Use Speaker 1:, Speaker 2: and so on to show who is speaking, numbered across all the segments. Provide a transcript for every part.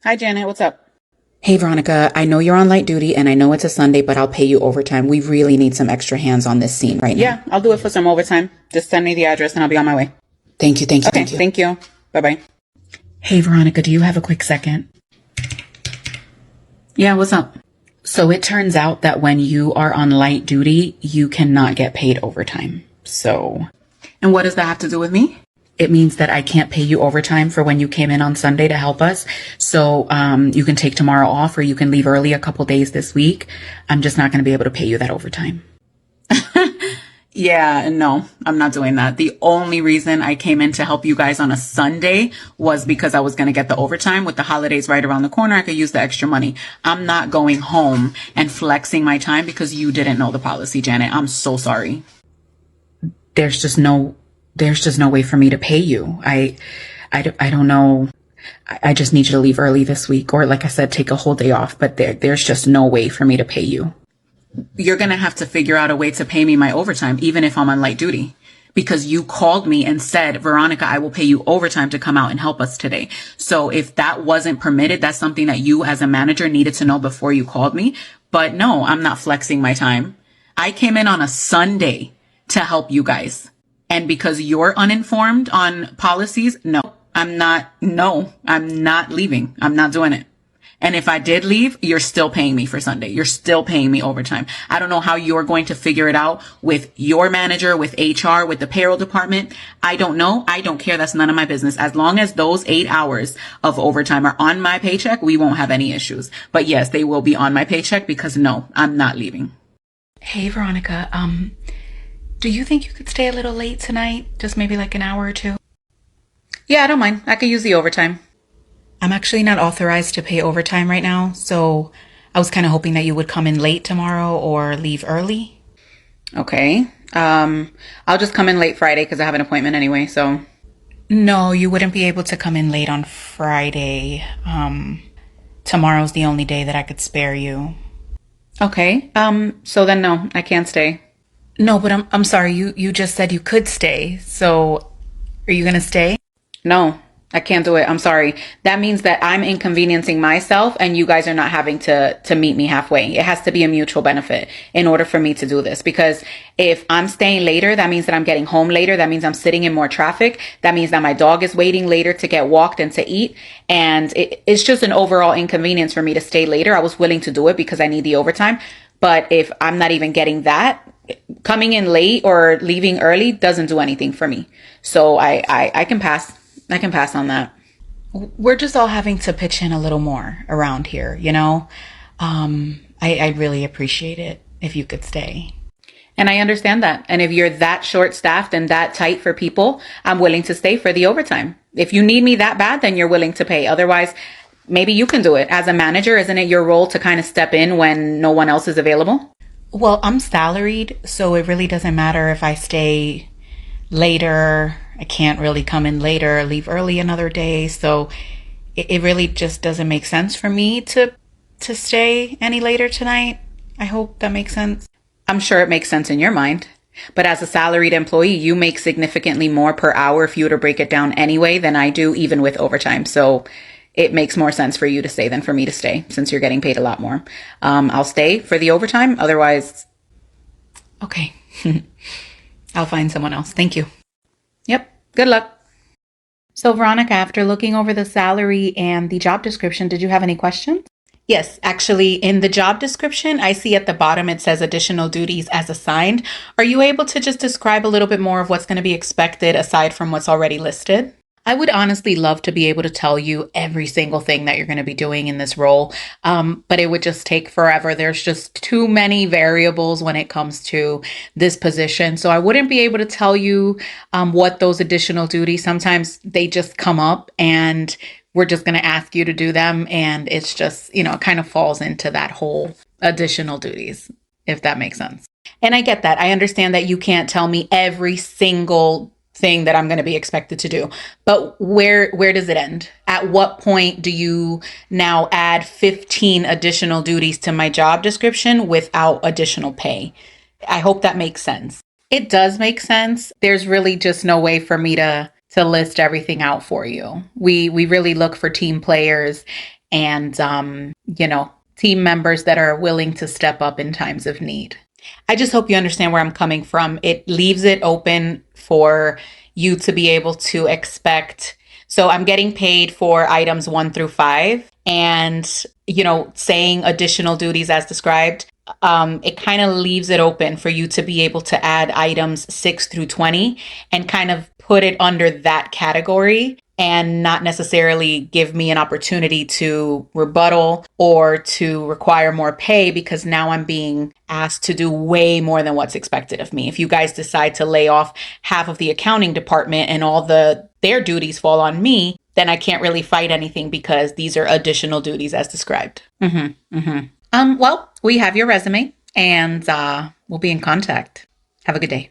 Speaker 1: Hi, Janet. What's up?
Speaker 2: Hey, Veronica, I know you're on light duty and I know it's a Sunday, but I'll pay you overtime. We really need some extra hands on this scene right now.
Speaker 1: Yeah, I'll do it for some overtime. Just send me the address and I'll be on my way.
Speaker 2: Thank you, thank you,
Speaker 1: Okay,
Speaker 2: thank you.
Speaker 1: thank you. Bye-bye.
Speaker 2: Hey, Veronica, do you have a quick second?
Speaker 1: Yeah, what's up?
Speaker 2: So it turns out that when you are on light duty, you cannot get paid overtime. So
Speaker 1: And what does that have to do with me?
Speaker 2: it means that I can't pay you overtime for when you came in on Sunday to help us. So you can take tomorrow off or you can leave early a couple days this week. I'm just not going to be able to pay you that overtime.
Speaker 1: Yeah, no, I'm not doing that. The only reason I came in to help you guys on a Sunday was because I was going to get the overtime. With the holidays right around the corner, I could use the extra money. I'm not going home and flexing my time because you didn't know the policy, Janet. I'm so sorry.
Speaker 2: There's just no way for me to pay you. I don't know. I just need you to leave early this week, or like I said, take a whole day off, but there's just no way for me to pay you.
Speaker 1: You're going to have to figure out a way to pay me my overtime, even if I'm on light duty, because you called me and said, Veronica, I will pay you overtime to come out and help us today. So if that wasn't permitted, that's something that you as a manager needed to know before you called me. But no, I'm not flexing my time. I came in on a Sunday to help you guys. And because you're uninformed on policies, I'm not leaving. I'm not doing it. And if I did leave, you're still paying me for Sunday. You're still paying me overtime. I don't know how you're going to figure it out with your manager, with HR, with the payroll department. I don't know. I don't care. That's none of my business. As long as those 8 hours of overtime are on my paycheck, we won't have any issues. But yes, they will be on my paycheck because no, I'm not leaving.
Speaker 2: Hey, Veronica, do you think you could stay a little late tonight? Just maybe like an hour or two?
Speaker 1: Yeah, I don't mind. I could use the overtime.
Speaker 2: I'm actually not authorized to pay overtime right now, so I was kind of hoping that you would come in late tomorrow or leave early.
Speaker 1: Okay. I'll just come in late Friday because I have an appointment anyway. So
Speaker 2: No, you wouldn't be able to come in late on Friday. Tomorrow's the only day that I could spare you.
Speaker 1: okay. So then no, I can't stay.
Speaker 2: No, but I'm sorry. You just said you could stay. So are you gonna stay?
Speaker 1: No, I can't do it. I'm sorry. That means that I'm inconveniencing myself and you guys are not having to meet me halfway. It has to be a mutual benefit in order for me to do this. Because if I'm staying later, that means that I'm getting home later. That means I'm sitting in more traffic. That means that my dog is waiting later to get walked and to eat. And it's just an overall inconvenience for me to stay later. I was willing to do it because I need the overtime. But if I'm not even getting that, coming in late or leaving early doesn't do anything for me. So I can pass. I can pass on that.
Speaker 2: We're just all having to pitch in a little more around here, you know? I really appreciate it if you could stay.
Speaker 1: And I understand that. And if you're that short staffed and that tight for people, I'm willing to stay for the overtime. If you need me that bad, then you're willing to pay. Otherwise, maybe you can do it. As a manager, isn't it your role to kind of step in when no one else is available?
Speaker 2: Well, I'm salaried, so it really doesn't matter if I stay later. I can't really come in later, leave early another day. So it really just doesn't make sense for me to stay any later tonight. I hope that makes sense.
Speaker 1: I'm sure it makes sense in your mind. But as a salaried employee, you make significantly more per hour if you were to break it down anyway than I do, even with overtime. So it makes more sense for you to stay than for me to stay since you're getting paid a lot more. I'll stay for the overtime. Otherwise,
Speaker 2: Okay. I'll find someone else. Thank you.
Speaker 1: yep. Good luck. So, Veronica, after looking over the salary and the job description, did you have any questions?
Speaker 2: Yes, actually, in the job description, I see at the bottom it says additional duties as assigned. Are you able to just describe a little bit more of what's going to be expected aside from what's already listed? I would honestly love to be able to tell you every single thing that you're going to be doing in this role, but it would just take forever. There's just too many variables when it comes to this position. So I wouldn't be able to tell you what those additional duties, sometimes they just come up and we're just going to ask you to do them. And it's just, it kind of falls into that whole additional duties, if that makes sense. And I get that. I understand that you can't tell me every single thing that I'm going to be expected to do. But where does it end? At what point do you now add 15 additional duties to my job description without additional pay? I hope that makes sense. It does make sense. There's really just no way for me to list everything out for you. We really look for team players and, team members that are willing to step up in times of need. I just hope you understand where I'm coming from. It leaves it open for you to be able to expect. So I'm getting paid for items 1 through 5, and, saying additional duties as described. It kind of leaves it open for you to be able to add items 6 through 20 and kind of put it under that category and not necessarily give me an opportunity to rebuttal or to require more pay, because now I'm being asked to do way more than what's expected of me. If you guys decide to lay off half of the accounting department and all their duties fall on me, then I can't really fight anything because these are additional duties as described. Well, we have your resume, and we'll be in contact. Have a good day.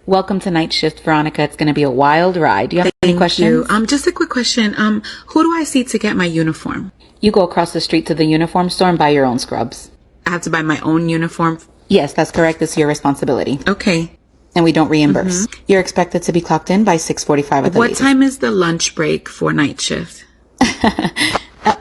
Speaker 1: Welcome to Night Shift, Veronica. It's going to be a wild ride. Do you have any questions?
Speaker 3: Just a quick question. Who do I see to get my uniform?
Speaker 1: You go across the street to the uniform store and buy your own scrubs.
Speaker 3: I have to buy my own uniform?
Speaker 1: Yes, that's correct. It's your responsibility.
Speaker 3: Okay.
Speaker 1: And we don't reimburse. You're expected to be clocked in by 6:45 at the
Speaker 3: What
Speaker 1: latest.
Speaker 3: time is the lunch break for night shift?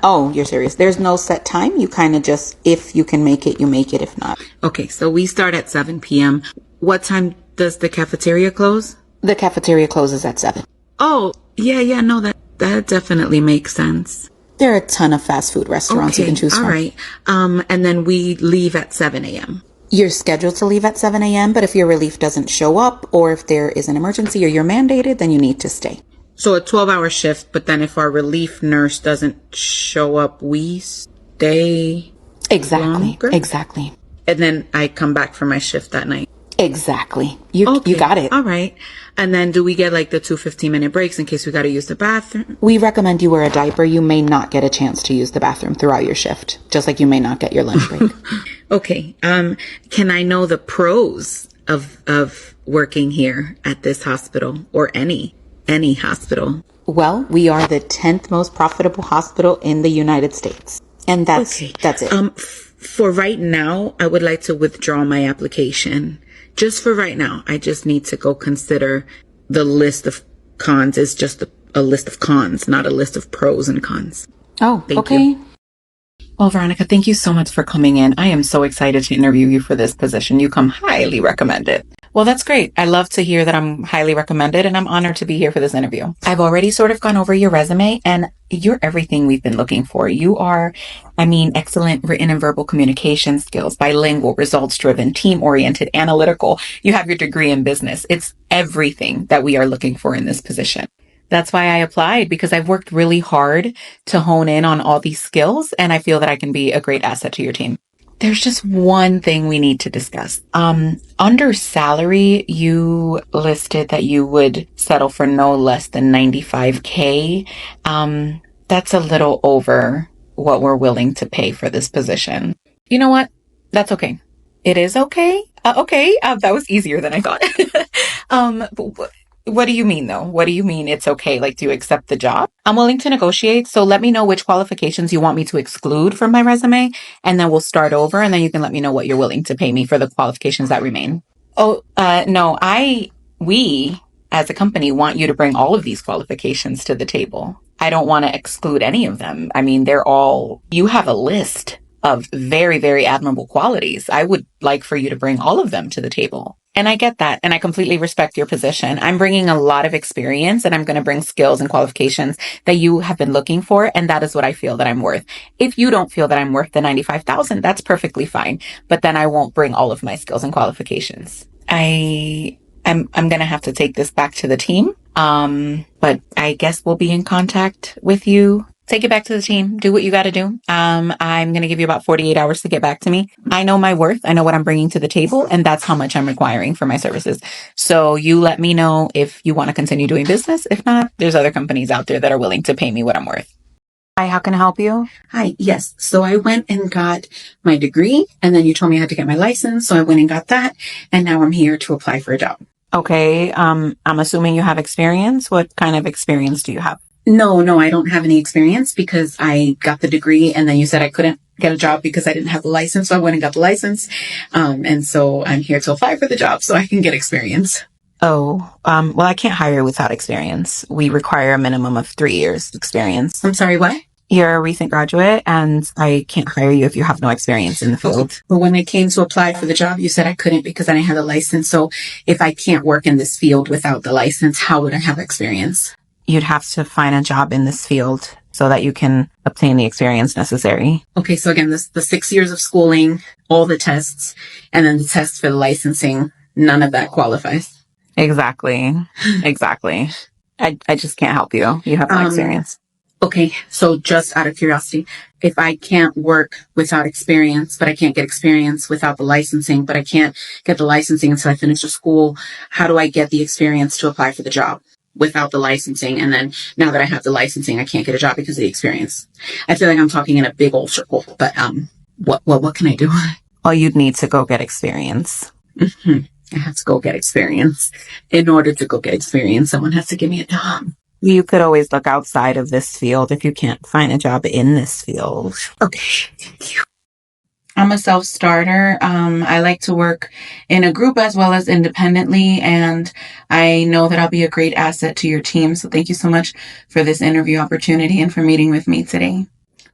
Speaker 1: Oh, you're serious. There's no set time. You kind of just, if you can make it, you make it. If not.
Speaker 3: Okay, so we start at 7 p.m. What time does the cafeteria close?
Speaker 1: The cafeteria closes at 7.
Speaker 3: Oh, yeah, no, that definitely makes sense.
Speaker 1: There are a ton of fast food restaurants you can choose from.
Speaker 3: All right. And then we leave at 7 a.m.
Speaker 1: You're scheduled to leave at 7 a.m., but if your relief doesn't show up, or if there is an emergency or you're mandated, then you need to stay.
Speaker 3: So a 12-hour shift, but then if our relief nurse doesn't show up, we stay longer?
Speaker 1: Exactly.
Speaker 3: And then I come back for my shift that night.
Speaker 1: Exactly. You got it.
Speaker 3: All right. And then do we get like the 2 15-minute breaks in case we got to use the bathroom?
Speaker 1: We recommend you wear a diaper. You may not get a chance to use the bathroom throughout your shift, just like you may not get your lunch break.
Speaker 3: Okay. Can I know the pros of working here at this hospital, or any hospital?
Speaker 1: Well, we are the 10th most profitable hospital in the United States. And that's it.
Speaker 3: For right now, I would like to withdraw my application. Just for right now, I just need to go consider the list of cons. It's just a list of cons, not a list of pros and cons.
Speaker 1: Oh,
Speaker 3: Thank you.
Speaker 2: Well, Veronica, thank you so much for coming in. I am so excited to interview you for this position. You come highly recommended. Well, that's great. I love to hear that I'm highly recommended, and I'm honored to be here for this interview. I've already sort of gone over your resume, and you're everything we've been looking for. You are, excellent written and verbal communication skills, bilingual, results-driven, team-oriented, analytical. You have your degree in business. It's everything that we are looking for in this position. That's why I applied, because I've worked really hard to hone in on all these skills, and I feel that I can be a great asset to your team. There's just one thing we need to discuss. Under salary, you listed that you would settle for no less than $95K. That's a little over what we're willing to pay for this position. You know what? That's okay. It is okay. Okay. That was easier than I thought. What do you mean, though? What do you mean it's okay? Like, do you accept the job? I'm willing to negotiate. So let me know which qualifications you want me to exclude from my resume, and then we'll start over, and then you can let me know what you're willing to pay me for the qualifications that remain. Oh, no, we as a company want you to bring all of these qualifications to the table. I don't want to exclude any of them. You have a list of very, very admirable qualities. I would like for you to bring all of them to the table. And I get that. And I completely respect your position. I'm bringing a lot of experience, and I'm going to bring skills and qualifications that you have been looking for. And that is what I feel that I'm worth. If you don't feel that I'm worth the $95,000, that's perfectly fine. But then I won't bring all of my skills and qualifications. I'm going to have to take this back to the team. But I guess we'll be in contact with you. Take it back to the team. Do what you got to do. I'm going to give you about 48 hours to get back to me. I know my worth. I know what I'm bringing to the table, and that's how much I'm requiring for my services. So you let me know if you want to continue doing business. If not, there's other companies out there that are willing to pay me what I'm worth. Hi, how can I help you?
Speaker 3: Hi, yes. So I went and got my degree, and then you told me I had to get my license. So I went and got that, and now I'm here to apply for a job.
Speaker 2: Okay. I'm assuming you have experience. What kind of experience do you have?
Speaker 3: No, I don't have any experience because I got the degree, and then you said I couldn't get a job because I didn't have the license. So I went and got the license. And so I'm here to apply for the job so I can get experience.
Speaker 2: Oh, well, I can't hire without experience. We require a minimum of 3 years experience.
Speaker 3: I'm sorry, what? You're a recent graduate and I can't hire you if you have no experience in the field.
Speaker 1: But when it came to apply for the job, you said I couldn't because I didn't have the license. So if I can't work in this field without the license, how would I have experience?
Speaker 3: You'd have to find a job in this field so that you can obtain the experience necessary.
Speaker 1: Okay, so again, the 6 years of schooling, all the tests, and then the test for the licensing, none of that qualifies.
Speaker 3: Exactly. I just can't help you. You have no experience.
Speaker 1: Okay, so just out of curiosity, if I can't work without experience, but I can't get experience without the licensing, but I can't get the licensing until I finish the school, how do I get the experience to apply for the job without the licensing? And then now that I have the licensing, I can't get a job because of the experience. I feel like I'm talking in a big old circle, but what can I do?
Speaker 3: Well, you'd need to go get experience.
Speaker 1: I have to go get experience. In order to go get experience, someone has to give me a job.
Speaker 3: You could always look outside of this field if you can't find a job in this field.
Speaker 1: Okay, thank you.
Speaker 2: I'm a self-starter. I like to work in a group as well as independently, and I know that I'll be a great asset to your team. So thank you so much for this interview opportunity and for meeting with me today.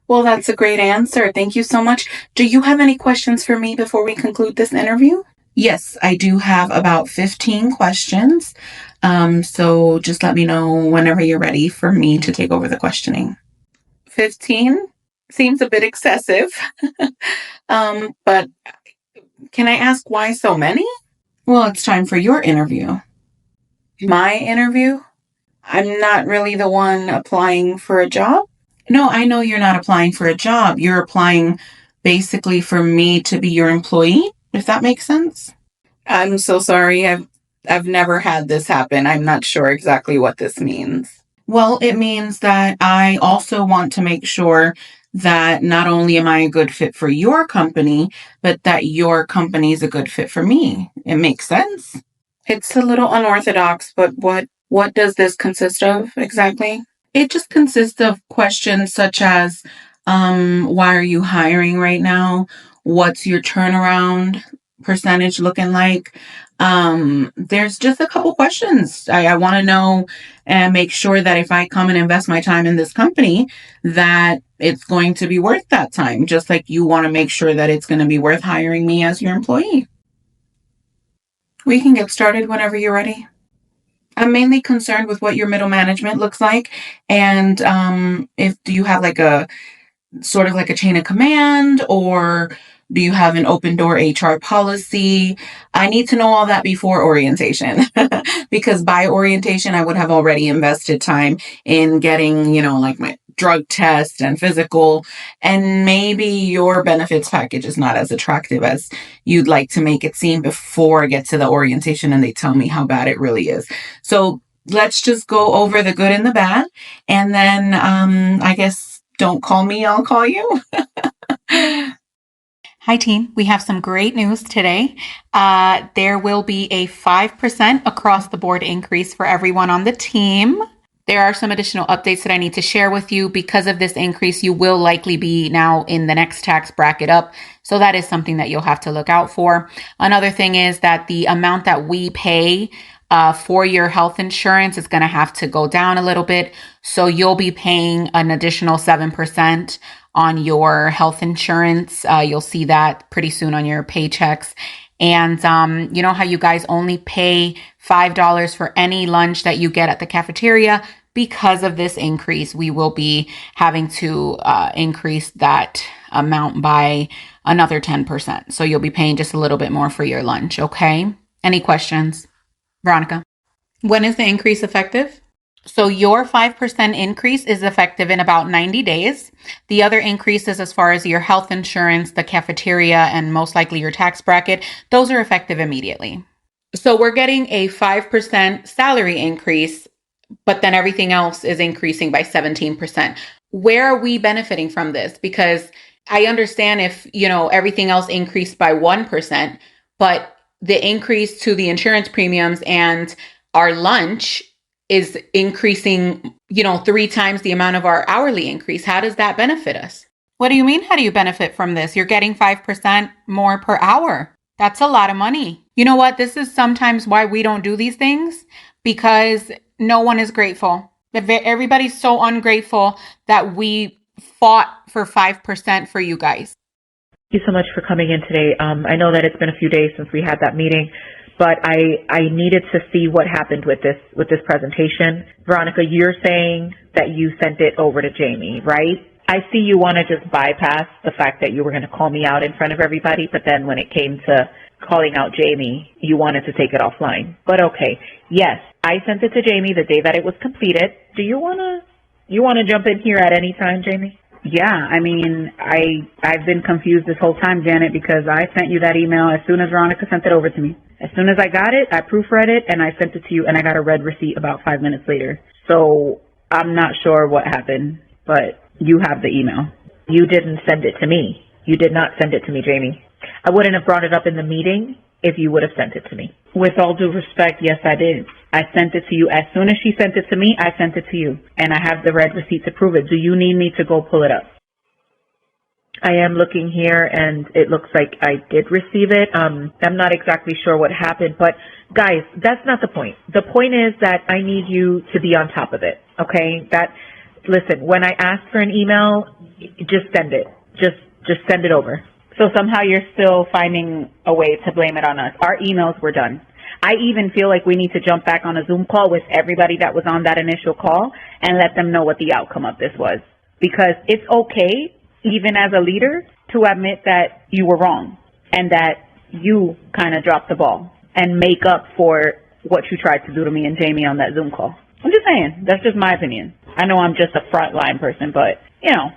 Speaker 2: Well, that's a great answer. Thank you so much. Do you have any questions for me before we conclude this interview? Yes, I do have about 15 questions. So just let me know whenever you're ready for me to take over the questioning. 15 seems a bit excessive. But can I ask why so many? Well, it's time for your interview. My interview? I'm not really the one applying for a job. No, I know you're not applying for a job. You're applying basically for me to be your employee, if that makes sense. I'm so sorry. I've never had this happen. I'm not sure exactly what this means. Well, it means that I also want to make sure that not only am I a good fit for your company, but that your company is a good fit for me. It makes sense. It's a little unorthodox, but what does this consist of exactly? It just consists of questions such as, why are you hiring right now? What's your turnaround percentage looking like? There's just a couple questions. I want to know and make sure that if I come and invest my time in this company, that it's going to be worth that time, just like you want to make sure that it's going to be worth hiring me as your employee. We can get started whenever you're ready. I'm mainly concerned with what your middle management looks like, and if do you have like a sort of like a chain of command, or do you have an open door HR policy? I need to know all that before orientation because by orientation, I would have already invested time in getting, like my drug test and physical, and maybe your benefits package is not as attractive as you'd like to make it seem before I get to the orientation and they tell me how bad it really is. So let's just go over the good and the bad, and then I guess don't call me, I'll call you. Hi, team. We have some great news today. There will be a 5% across the board increase for everyone on the team. There are some additional updates that I need to share with you. Because of this increase, you will likely be now in the next tax bracket up. So that is something that you'll have to look out for. Another thing is that the amount that we pay for your health insurance is going to have to go down a little bit. So you'll be paying an additional 7% on your health insurance. You'll see that pretty soon on your paychecks. And you know how you guys only pay $5 for any lunch that you get at the cafeteria? Because of this increase, we will be having to increase that amount by another 10%. So you'll be paying just a little bit more for your lunch, okay? Any questions? Veronica? When is the increase effective? So your 5% increase is effective in about 90 days. The other increases as far as your health insurance, the cafeteria, and most likely your tax bracket, those are effective immediately. So we're getting a 5% salary increase, but then everything else is increasing by 17%. Where are we benefiting from this? Because I understand if, everything else increased by 1%, but the increase to the insurance premiums and our lunch is increasing, 3 times the amount of our hourly increase. How does that benefit us? What do you mean? How do you benefit from this? You're getting 5% more per hour. That's a lot of money. You know what? This is sometimes why we don't do these things, because no one is grateful. Everybody's so ungrateful that we fought for 5% for you guys.
Speaker 4: Thank you so much for coming in today. I know that it's been a few days since we had that meeting, but I needed to see what happened with this presentation. Veronica, you're saying that you sent it over to Jamie, right? I see you want to just bypass the fact that you were going to call me out in front of everybody, but then when it came to calling out Jamie, you wanted to take it offline. But okay, yes, I sent it to Jamie the day that it was completed. Do you want to jump in here at any time, Jamie?
Speaker 5: Yeah, I mean, I've been confused this whole time, Janet, because I sent you that email as soon as Veronica sent it over to me. As soon as I got it, I proofread it, and I sent it to you, and I got a red receipt about 5 minutes later. So I'm not sure what happened, but you have the email.
Speaker 4: You didn't send it to me. You did not send it to me, Jamie. I wouldn't have brought it up in the meeting if you would have sent it to me.
Speaker 5: With all due respect, yes, I did. I sent it to you. As soon as she sent it to me, I sent it to you. And I have the red receipt to prove it. Do you need me to go pull it up?
Speaker 4: I am looking here, and it looks like I did receive it. I'm not exactly sure what happened, but guys, that's not the point. The point is that I need you to be on top of it, okay? Listen, when I ask for an email, just send it. Just send it over.
Speaker 5: So somehow you're still finding a way to blame it on us. Our emails were done. I even feel like we need to jump back on a Zoom call with everybody that was on that initial call and let them know what the outcome of this was. Because it's okay, even as a leader, to admit that you were wrong and that you kind of dropped the ball and make up for what you tried to do to me and Jamie on that Zoom call. I'm just saying, that's just my opinion. I know I'm just a frontline person, but, you know,